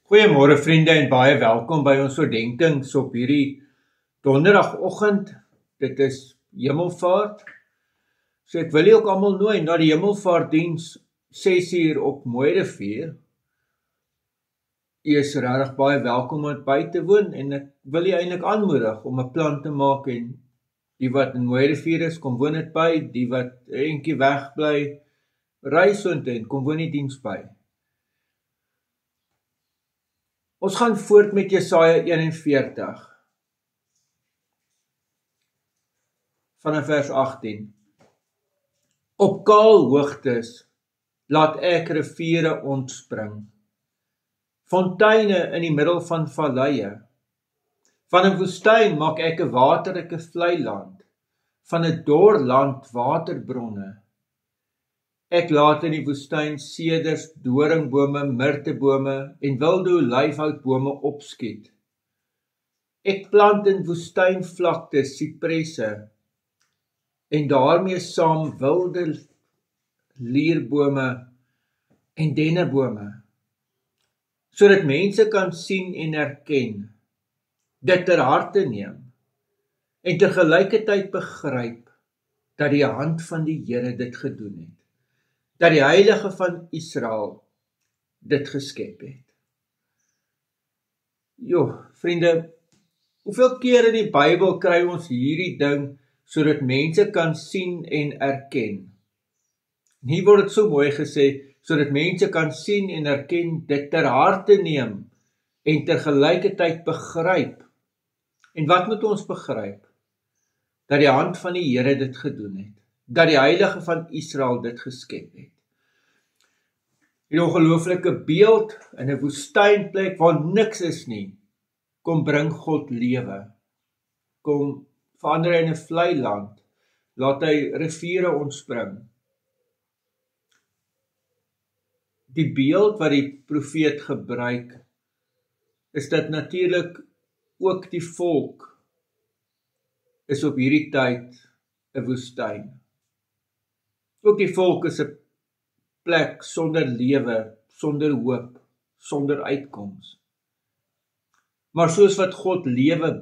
Goeiemôre vriende en baie welkom by ons oordenkings op hierdie donderdagoggend. Dit is Hemelvaart. So ek wil julle ook almal nooi na die Hemelvaartdiens 6:00 op Mooirivier. Jy is regtig baie welkom om by te woon en ek wil jy eintlik aanmoedig om 'n plan te maak en die wat in Mooirivier is, kom woon dit by, die wat eentjie weg bly, ry soontoe en kom woon die diens by. Ons gaan voort met Jesaja 41 vanaf vers 18. Op kaal hoogtes laat ek riviere ontspring, fonteine in die middel van valleie. Van 'n woestyn maak ek 'n waterrike vlei land, van 'n dor land waterbronne. Ek laat in die woestyn seders, doringbome, mirtebome en wilde olyfhoutbome opskiet. Ek plant in woestynvlakte sipresse en daarmee saam wilde lierbome en dennebome, sodat mense kan sien en erken, dit ter harte neem en tegelykertyd begryp dat die hand van die Here dit gedoen het, dat die Heilige van Israel dit geskep het. Vriende, hoeveel keer in die Bybel kry ons hierdie ding sodat mense kan sien en erken? En hier word dit so mooi gesê, sodat mense kan sien en erken, dit ter harte neem en tegelykertyd begryp. En wat moet ons begryp? Dat die hand van die Here dit gedoen het, dat die Heilige van Israel dit geskep het. Die ongelooflike beeld in 'n woestynplek waar niks is nie, kom bring God lewe. Kom verander hy in 'n vlei land, laat hy riviere ontspring. Die beeld wat die profeet gebruik, is dat natuurlik ook die volk is op hierdie tyd 'n woestyn. Ook die volk is 'n plek sonder lewe, sonder hoop, sonder uitkoms. Maar soos wat God lewe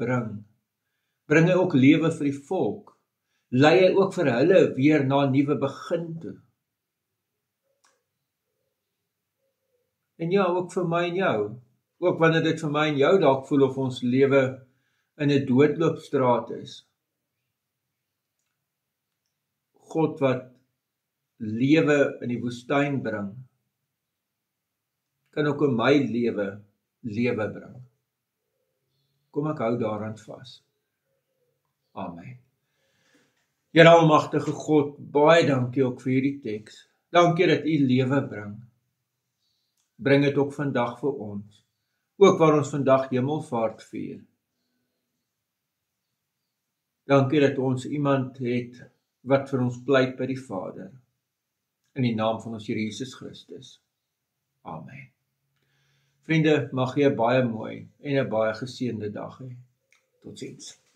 bring hy ook lewe vir die volk, lei hy ook vir hulle weer na 'n nuwe begin toe. En ja, ook vir my en jou, ook wanneer dit vir my en jou dalk voel of ons lewe in 'n doodloopstraat is. God wat lewe in die woestyn bring, kan ook in my lewe bring. Kom ek hou daaraan vas. Amen. Here almagtige God, baie dankie ook vir hierdie teks. Dankie dat U lewe bring. Bring dit ook vandag vir ons. Ook waar ons vandag Hemelvaart vier. Dankie dat ons iemand het wat vir ons pleit by die Vader. In die naam van ons Here Jesus Christus. Amen. Vriende, mag jy 'n baie mooi en 'n baie geseënde dag hê. Totsiens.